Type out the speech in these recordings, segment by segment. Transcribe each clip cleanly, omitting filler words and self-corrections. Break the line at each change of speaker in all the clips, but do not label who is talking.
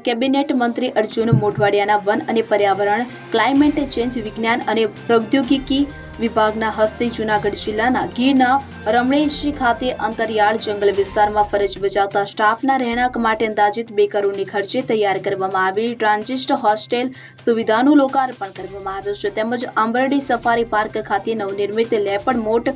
Cabinet મંત્રી Arjun મોઢવાડિયાના one અને પર્યાવરણ, ક્લાઇમેટ ચેન્જ, વિજ્ઞાન અને પ્રૌદ્યોગિકી વિભાગના હસ્તે જૂનાગઢ જિલ્લાના ગીરના રમણેજી ખાતે અંતરિયાળ જંગલ વિસ્તારમાં ફરજ બજાવતા સ્ટાફના રહેણાંક માટે અંદાજિત 2 કરોડની ખર્ચે તૈયાર કરવામાં આવેલી ટ્રાન્ઝિટ હોસ્ટેલ સુવિધાનું લોકાર્પણ કરવામાં આવ્યું છે. તેમજ આંબરડી સફારી પાર્ક ખાતે નવનિર્મિત લેપર્ડ મોટ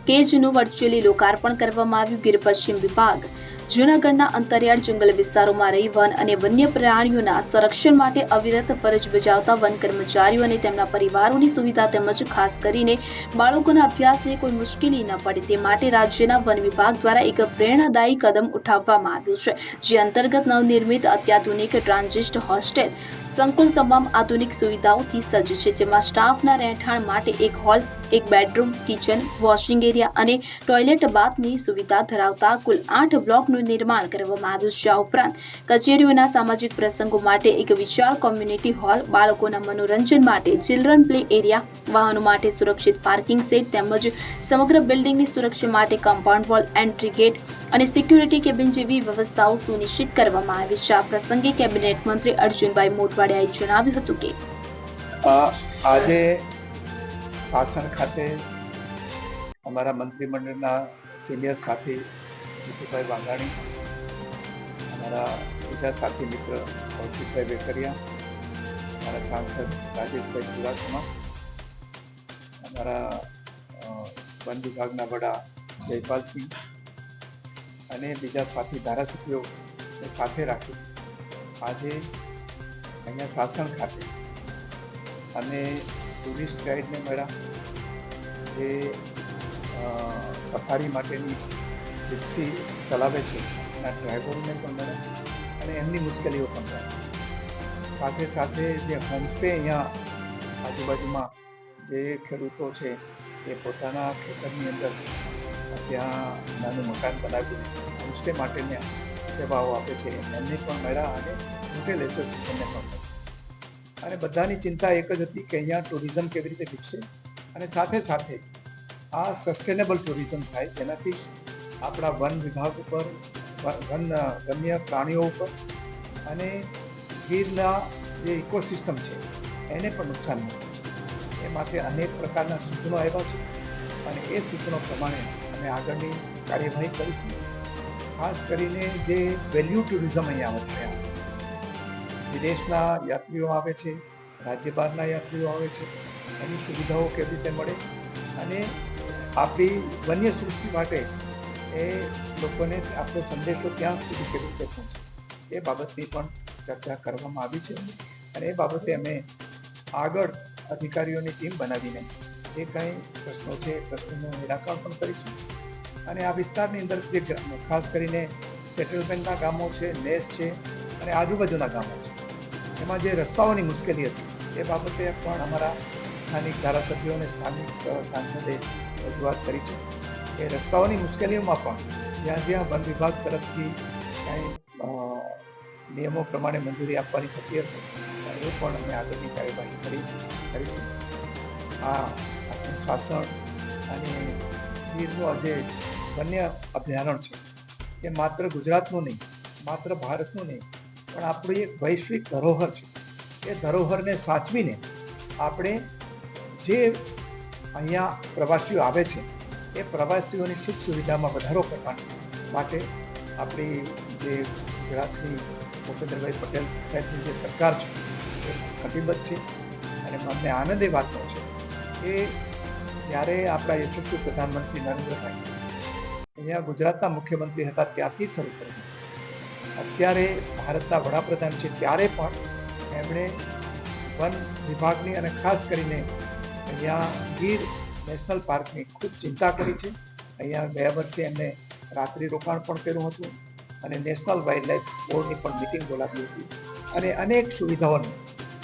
કેજનું વર્ચ્યુઅલી લોકાર્પણ કરવામાં આવ્યું. ગીર પશ્ચિમ વિભાગ જૂનાગઢના અંતરિયાળ જંગલ વિસ્તારોમાં રહી વન અને વન્ય પ્રાણીઓના સંરક્ષણ માટે અવિરત ફરજ બજાવતા વન કર્મચારીઓ અને તેમના પરિવારોની સુવિધા તેમજ ખાસ કરીને બાળકોના અભ્યાસને કોઈ મુશ્કેલી ન પડે તે માટે રાજ્યના વન વિભાગ દ્વારા એક પ્રેરણાદાયી કદમ ઉઠાવવામાં આવ્યું છે, જે અંતર્ગત નવનિર્મિત અત્યાધુનિક ટ્રાન્ઝિટ હોસ્ટેલ સંકુલ તમામ આધુનિક સુવિધાઓથી સજ્જ છે, જેમાં સ્ટાફના રહેઠાણ માટે એક હોલ, એક બેડરૂમ, કિચન, વોશિંગ એરિયા અને ટોયલેટ બાથની સુવિધા ધરાવતા કુલ 8 બ્લોકનું નિર્માણ કરવામાં આવ્યું છે. આ ઉપરાંત કચેરીઓના સામાજિક પ્રસંગો માટે એક વિશાળ કોમ્યુનિટી હોલ, બાળકોના મનોરંજન માટે ચિલ્ડ્રન પ્લે એરિયા, વાહનો માટે સુરક્ષિત પાર્કિંગ સેટ તેમજ સમગ્ર બિલ્ડિંગની સુરક્ષા માટે કમ્પાઉન્ડ વોલ, એન્ટ્રી ગેટ અને સિક્યુરિટી કેબિન જેવી વ્યવસ્થાઓ સુનિશ્ચિત કરવામાં આવી છે. આ પ્રસંગે કેબિનેટ મંત્રી અર્જુનભાઈ મોઢવાડિયાએ જણાવ્યું હતું કે
આજે શાસન ખાતે અમારા મંત્રીમંડળના સિનિયર સાથી જીતુભાઈ વાઘાણી, અમારા બીજા સાથી મિત્ર કૌશિકભાઈ વેકરિયા, અમારા સાંસદ રાજેશભાઈ ચુડાસમા, અમારા વન વિભાગના વડા જયપાલસિંહ અને બીજા સાથી ધારાસભ્યો સાથે રાખી આજે અહીંયા શાસન ખાતે અમે ટુરિસ્ટ ગાઈડને મળ્યા, જે સફારી માટેની જીપ્સી ચલાવે છે એના ડ્રાઈવરોને પણ મળ્યા અને એમની મુશ્કેલીઓ પણ જાણી. સાથે સાથે જે હોમસ્ટે અહીંયા આજુબાજુમાં જે ખેડૂતો છે એ પોતાના ખેતરની અંદર ત્યાં નાનું મકાન બનાવીને હોમસ્ટે માટેની સેવાઓ આપે છે એમને પણ મળ્યા અને હોટેલ એસોસિએશનને પણ મળ્યા. અને બધાની ચિંતા એક જ હતી કે અહીંયા ટુરિઝમ કેવી રીતે વિકસે અને સાથે સાથે આ સસ્ટેનેબલ ટુરિઝમ થાય, જેનાથી આપણા વન વિભાગ ઉપર, વન્ય પ્રાણીઓ ઉપર અને ગીરના જે ઇકોસિસ્ટમ છે એને પણ નુકસાન ન પહોંચે. એ માટે અનેક પ્રકારના સૂચનો આવ્યા છે અને એ સૂચનો પ્રમાણે અમે આગળની કાર્યવાહી કરીશું. ખાસ કરીને જે વેલ્યુ ટુરિઝમ અહીંયા આવે, વિદેશના યાત્રીઓ આવે છે, રાજ્ય બહારના યાત્રીઓ આવે છે, એની સુવિધાઓ કેવી રીતે મળે અને આપણી વન્ય સૃષ્ટિ માટે એ લોકોને આપણો સંદેશો ત્યાં સુધી કેવી રીતે પહોંચે એ બાબતની પણ ચર્ચા કરવામાં આવી છે. અને એ બાબતે અમે આગળ અધિકારીઓની ટીમ બનાવીને જે કંઈ પ્રશ્નો છે એ પ્રશ્નોનું નિરાકરણ પણ કરીશું. અને આ વિસ્તારની અંદર જે ખાસ કરીને સેટલમેન્ટના ગામો છે, નેસ છે અને આજુબાજુના ગામો છે, એમાં જે રસ્તાઓની મુશ્કેલી હતી એ બાબતે પણ અમારા સ્થાનિક ધારાસભ્યો અને સ્થાનિક સાંસદે રજૂઆત કરી છે. એ રસ્તાઓની મુશ્કેલીઓમાં પણ જ્યાં જ્યાં વન વિભાગ તરફથી કાંઈ નિયમો પ્રમાણે મંજૂરી આપવાની થતી હશે એ પણ અમે આગળની કાર્યવાહી કરીશું. આ આપણું શાસન અને ગીરનું જે વન્ય અભયારણ્ય છે એ માત્ર ગુજરાતનું નહીં, માત્ર ભારતનું નહીં, પણ આપણી એક વૈશ્વિક ધરોહર છે. એ ધરોહરને સાચવીને આપણે જે અહીંયા પ્રવાસીઓ આવે છે એ પ્રવાસીઓની સુખ સુવિધામાં વધારો કરવા માટે આપણી જે ગુજરાતની ભૂપેન્દ્રભાઈ પટેલ સાહેબની જે સરકાર છે એ કટિબદ્ધ છે. અને મને આનંદ એ વાતનો છે કે જ્યારે આપણા યશસ્વી પ્રધાનમંત્રી નરેન્દ્રભાઈ અહીંયા ગુજરાતના મુખ્યમંત્રી હતા ત્યારથી શરૂ કર્યું, અત્યારે ભારતના વડાપ્રધાન છે ત્યારે પણ એમણે વન વિભાગની અને ખાસ કરીને અહીંયા ગીર નેશનલ પાર્કની ખૂબ ચિંતા કરી છે. અહીંયા ગયા વર્ષે એમને રાત્રિ રોકાણ પણ કર્યું હતું અને નેશનલ વાઇલ્ડ લાઇફ બોર્ડની પણ મિટિંગ બોલાવી હતી અને અનેક સુવિધાઓની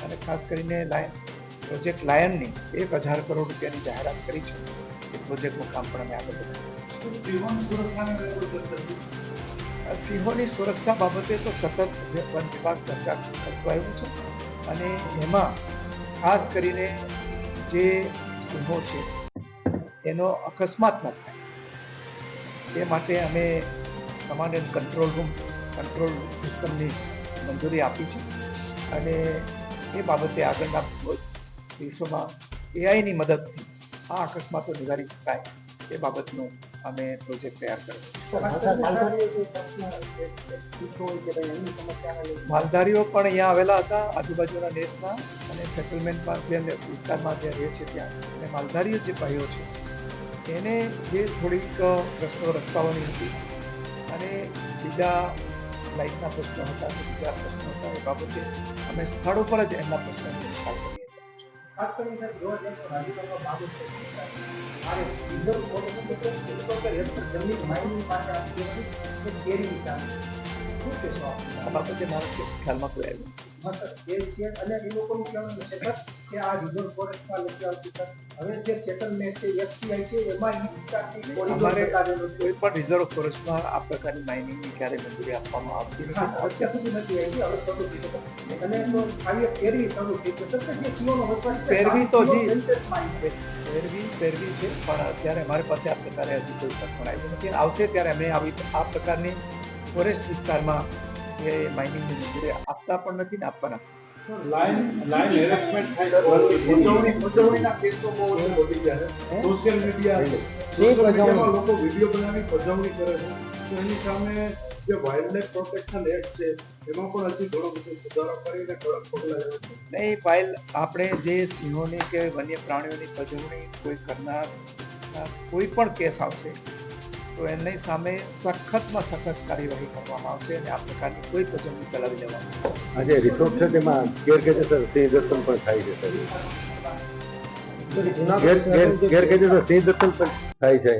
અને ખાસ કરીને પ્રોજેક્ટ લાયનની 1000 કરોડ રૂપિયાની જાહેરાત કરી છે. એ પ્રોજેક્ટનું કામ પણ અમે આગળ વધારીશું. સિંહોની સુરક્ષા બાબતે તો સતત વન વિભાગ ચર્ચા કરતો આવ્યું છે અને એમાં ખાસ કરીને જે સિંહો છે એનો અકસ્માત ન થાય તે માટે અમે કમાન્ડ એન્ડ કંટ્રોલ સિસ્ટમની મંજૂરી આપી છે અને એ બાબતે આગળના દિવસોમાં એઆઈની મદદથી આ અકસ્માતો નિવારી શકાય એ બાબતનું અમે પ્રોજેક્ટ તૈયાર કર્યો છે. માલધારીઓ પણ અહીંયા આવેલા હતા આજુબાજુના દેશના અને સેટલમેન્ટમાં જે વિસ્તારમાં જે રહે છે ત્યાં અને માલધારીઓ જે ભાઈઓ છે એને જે થોડીક રસ્તાઓની હતી અને બીજા લાઇટના પ્રશ્નો હતા બીજા પ્રશ્નો હતા એ બાબતે અમે સ્થળ ઉપર જ એમના પ્રશ્નોનો નિકાલ કરીએ. ખાસ કરીને જોવા જઈએ તો રાજ્યમાં બાબત જમીન માઇનિંગ માટે આ બાબતે મારા ખ્યાલમાં કોઈ આવ્યું અને એ લોકોનું કહેવાનું છે સર કે આ રિઝર્વ ફોરેસ્ટમાં નથી આવતું સર. હવે જે સેટલમેન્ટ છે એફસીઆઈ છે એમાં એ વિસ્તારથી અમારે કોઈ પણ રિઝર્વ ફોરેસ્ટમાં આ પ્રકારની માઇનિંગની ક્યારે મંજૂરી આપવામાં આવતી નથી. અત્યાર સુધી નથી આવી, હવે શરૂ થઈ છે અને આવી પેરવી શરૂ થઈ છે સર. જે સીઓનો વસવાટ પેરવી તો જી પેરવી છે પણ અત્યારે અમારી પાસે આ પ્રકારે હજી કોઈ તક પણ આવી નથી. આવશે ત્યારે અમે આવી આ પ્રકારની ફોરેસ્ટ વિસ્તારમાં જે માઇનિંગની મંજૂરી આપતા પણ નથી ને આપવાના.
લાઈન હેરેસમેન્ટ થાય પજવણીના કેસો બહુ વધી ગયા છે. સોશિયલ મીડિયામાં લોકો વિડીયો બનાવી પજવણી કરે છે તો એની સામે જે વાઇલ્ડલાઇફ પ્રોટેક્શન એક્ટ છે એમાં પણ હજી ઘણો બધો સુધારો કરીને કડક પગલાં લેવા છે.
નહીં ફાઇલ આપણે જે સિંહોની કે વન્ય પ્રાણીઓની પજવણી કોઈ કરનાર કોઈ પણ કેસ આવશે તો એની સામે સખતમાં સખત કાર્યવાહી કરવામાં આવશે અને આ પ્રકારની કોઈ પજવણી ચલાવી લેવામાં આવશે.
આજે રિસોર્ટ છે તેમાં ગેરકાયદેસર સિંહ દર્શન પણ થાય છે ગેરકાયદેસર સિંહ દર્શન પણ થાય છે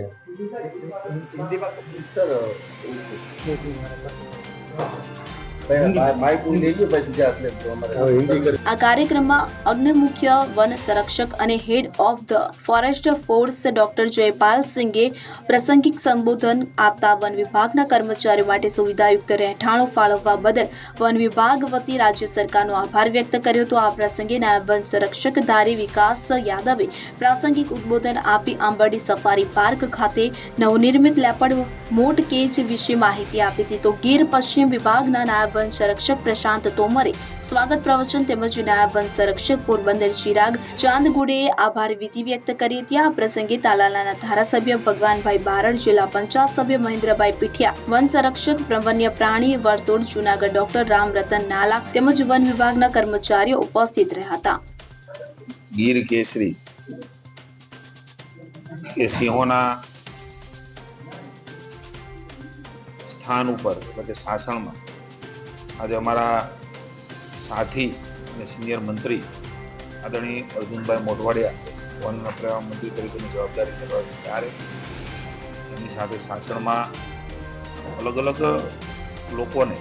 આ કાર્યક્રમમાં અગ્નિ મુખ્ય વન સંરક્ષક અને head of the forest force doctor Jaipal સિંઘે પ્રાસંગિક સંબોધન આપતા વન વિભાગના કર્મચારીઓ માટે સુવિધાયુક્ત રહેઠાણો ફાળવવા બદલ વન વિભાગ વતી રાજ્ય સરકારનો આભાર વ્યક્ત કર્યો હતો. આ પ્રસંગે નાયબ વન સંરક્ષક ધારી વિકાસ યાદવે પ્રાસંગિક ઉદબોધન આપી આંબરડી સફારી પાર્ક ખાતે નવનિર્મિત લેપર્ડ મોટ કેજ વિશે માહિતી આપી હતી. તો ગીર પશ્ચિમ વિભાગના નાયબ વન સંરક્ષક પ્રશાંત તોમરે સ્વાગત પ્રવચન તેમજ નાયબ વન સંરક્ષક પોરબંદર ચિરાગ ચાંદગુડેએ આભાર વિધિ વ્યક્ત કરી હતી. આ પ્રસંગે તાલાલાના ધારાસભ્ય ભગવાનભાઈ બારડ, જિલ્લા પંચાયત સભ્ય મહેન્દ્રભાઈ પીઠિયા, વન સંરક્ષક વન્ય પ્રાણી વર્તુળ જૂનાગઢ ડોક્ટર રામ રતન નાલા તેમજ વન વિભાગના કર્મચારીઓ ઉપસ્થિત રહ્યા હતા.
ગીર કેસરી એ સિંહોના સ્થાન ઉપર એટલે કે શાસનમાં આજે અમારા સાથી અને સિનિયર મંત્રી આદરણીય અર્જુનભાઈ મોઢવાડિયા વન પર્યાવરણ મંત્રી તરીકેની જવાબદારી નિભાવે ત્યારે એમની સાથે શાસનમાં અલગ અલગ લોકોને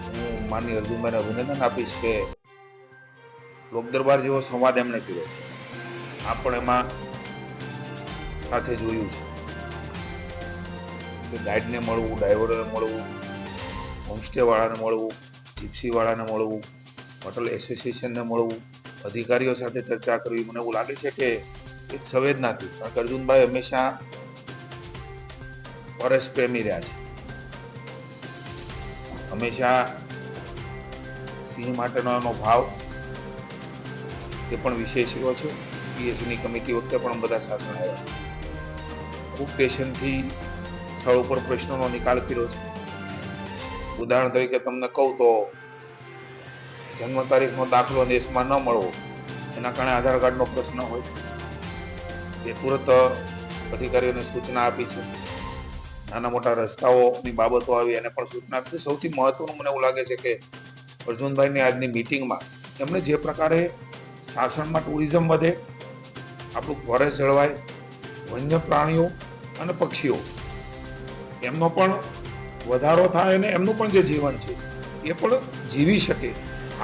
હું માનનીય અર્જુનભાઈને અભિનંદન આપીશ કે લોકદરબાર જેવો સંવાદ એમણે કર્યો છે. આ પણ એમાં સાથે જોયું છે કે ગાઈડને મળવું, ડ્રાઈવરોને મળવું, હોમસ્ટે વાળાને મળવું, જીપ્સી વાળાને મળવું, હોટલ એસોસિએશનને મળવું, અધિકારીઓ સાથે ચર્ચા કરવી. મને એવું લાગે છે કે એક સંવેદનાથી, કારણ કે અર્જુનભાઈ હંમેશા ફોરેસ્ટ પ્રેમી રહ્યા છે, હંમેશા સિંહ માટેનો એનો ભાવ એ પણ વિશેષ રહ્યો છે. પીએસની કમિટી વખતે પણ બધા શાસન આવ્યા, ખૂબ પેશન્ટથી સ્થળ ઉપર પ્રશ્નોનો નિકાલ કર્યો છે. ઉદાહરણ તરીકે તમને કહું તો જન્મ તારીખનો દાખલો દેશમાં ન મળવો એના કારણે આધાર કાર્ડનો પ્રશ્ન હોય એ તુરંત અધિકારીઓને સૂચના આપી છે. નાના મોટા રસ્તાઓની બાબતો આવી એને પણ સૂચના આપી છે. સૌથી મહત્વનું મને એવું લાગે છે કે અર્જુનભાઈની આજની મિટિંગમાં એમણે જે પ્રકારે શાસનમાં ટુરિઝમ વધે, આપણું ફોરેસ્ટ જળવાય, વન્ય પ્રાણીઓ અને પક્ષીઓ એમનો પણ વધારો થાય અને એમનું પણ જે જીવન છે એ પણ જીવી શકે,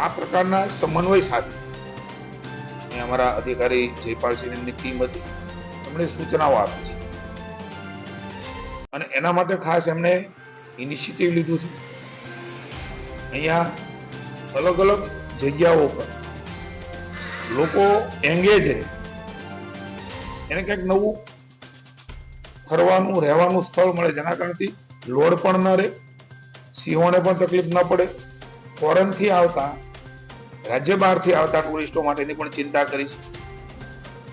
આ પ્રકારના સમન્વય સાથે અમારા અધિકારી જયપાલસિંહની ટીમ હતી, એમણે સૂચનાઓ આપી છે અને એના માટે ખાસ એમણે ઇનિશિયેટિવ લીધું છે. અહીંયા અલગ અલગ જગ્યાઓ પર લોકો એંગેજ રહે, એને કંઈક નવું ફરવાનું, રહેવાનું સ્થળ મળે જેના કારણથી લોડ પણ ન રહે, સિંહોને પણ તકલીફ ન પડે ફોરેનથી આવતા, રાજ્ય બહારથી આવતા ટુરિસ્ટો માટેની પણ ચિંતા કરી છે.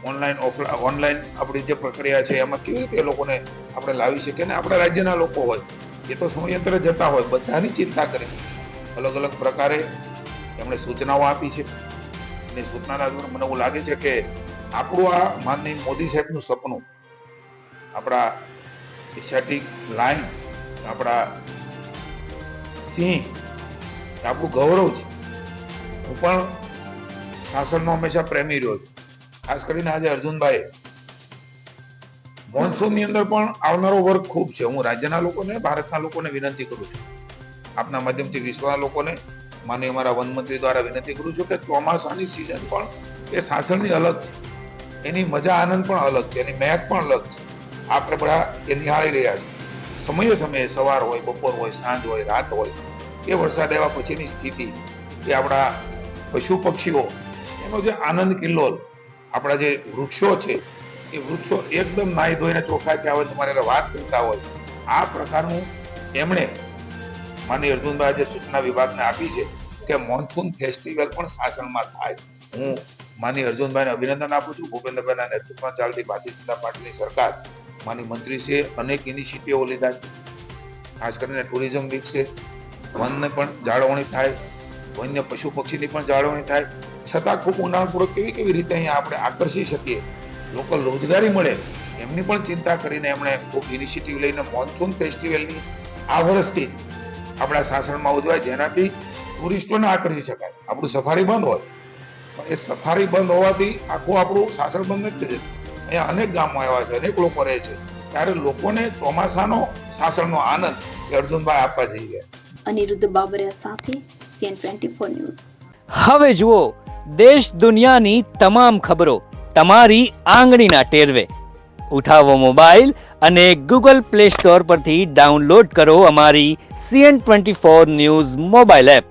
ઓનલાઈન આપણી જે પ્રક્રિયા છે એમાં કેવી રીતે એ લોકોને આપણે લાવી શકીએ. ને આપણા રાજ્યના લોકો હોય એ તો સમયાંતરે જતા હોય, બધાની ચિંતા કરી અલગ અલગ પ્રકારે એમણે સૂચનાઓ આપી છે. અને સૂચનાના દ્વારા મને એવું લાગે છે કે આપણું આ માનનીય મોદી સાહેબનું સપનું, આપણા એશિયાટિક લાયન, આપણા સિંહ, આપણું ગૌરવ છે. હું પણ શાસનનો હંમેશા પ્રેમી રહ્યો છું. ખાસ કરીને આજે અર્જુનભાઈ મોન્સૂનની અંદર પણ આવનારો વર્ગ ખૂબ છે. હું રાજ્યના લોકોને, ભારતના લોકોને વિનંતી કરું છું, આપના માધ્યમથી વિશ્વના લોકોને, માનીય અમારા વન મંત્રી દ્વારા વિનંતી કરું છું કે ચોમાસાની સિઝન પણ એ શાસનની અલગ છે, એની મજા આનંદ પણ અલગ છે, એની મહેક પણ અલગ છે. આપણે બધા એ નિહાળી રહ્યા છે. સમયે સમયે સવાર હોય, બપોર હોય, સાંજ હોય, રાત હોય, એ વરસાદ આવ્યા પછીની સ્થિતિ, એ આપણા પશુ પક્ષીઓ, એનો જે આનંદ કિલ્લોલ, આપણા જે વૃક્ષો છે એ વૃક્ષો એકદમ નાહી ધોઈને ચોખ્ખા થયા હોય, તમારે વાત કરતા હોય, આ પ્રકારનું એમણે માનનીય અર્જુનભાઈ જે સૂચના વિભાગને આપી છે કે મોન્સૂન ફેસ્ટિવલ પણ શાસનમાં થાય. હું માનનીય અર્જુનભાઈને અભિનંદન આપું છું. ભૂપેન્દ્રભાઈના નેતૃત્વમાં ચાલતી ભારતીય જનતા પાર્ટીની સરકાર, માની મંત્રીશ્રીએ અનેક ઇનિશિયેટિવો લીધા છે. ખાસ કરીને ટુરિઝમ વિકસે, વનને પણ જાળવણી થાય, વન્ય પશુ પક્ષીની પણ જાળવણી થાય, છતાં ખૂબ ઊંડાણપૂર્વક કેવી રીતે અહીંયા આપણે આકર્ષી શકીએ, લોકલ રોજગારી મળે, એમની પણ ચિંતા કરીને એમણે ખૂબ ઇનિશિયેટિવ લઈને મોન્સૂન ફેસ્ટિવલની આ વર્ષથી આપણા શાસનમાં ઉજવાય, જેનાથી ટુરિસ્ટોને આકર્ષી શકાય. આપણું સફારી બંધ હોય, પણ એ સફારી બંધ હોવાથી આખું આપણું શાસન બંધ નથી થતું. અહીંયા અનેક ગામો આવ્યા છે, અનેક લોકો રહે છે, ત્યારે લોકોને ચોમાસાનો શાસનનો આનંદ એ અર્જુનભાઈ આપવા જઈ રહ્યા છે.
અનિરુદ્ધ બાબરિયા સાથે CN24 ન્યૂઝ.
હવે જુઓ દેશ દુનિયાની તમામ ખબરો તમારી આંગળીના ટેરવે. ઉઠાવો મોબાઈલ અને Google Play Store પરથી ડાઉનલોડ કરો અમારી CN24 ન્યૂઝ મોબાઈલ એપ.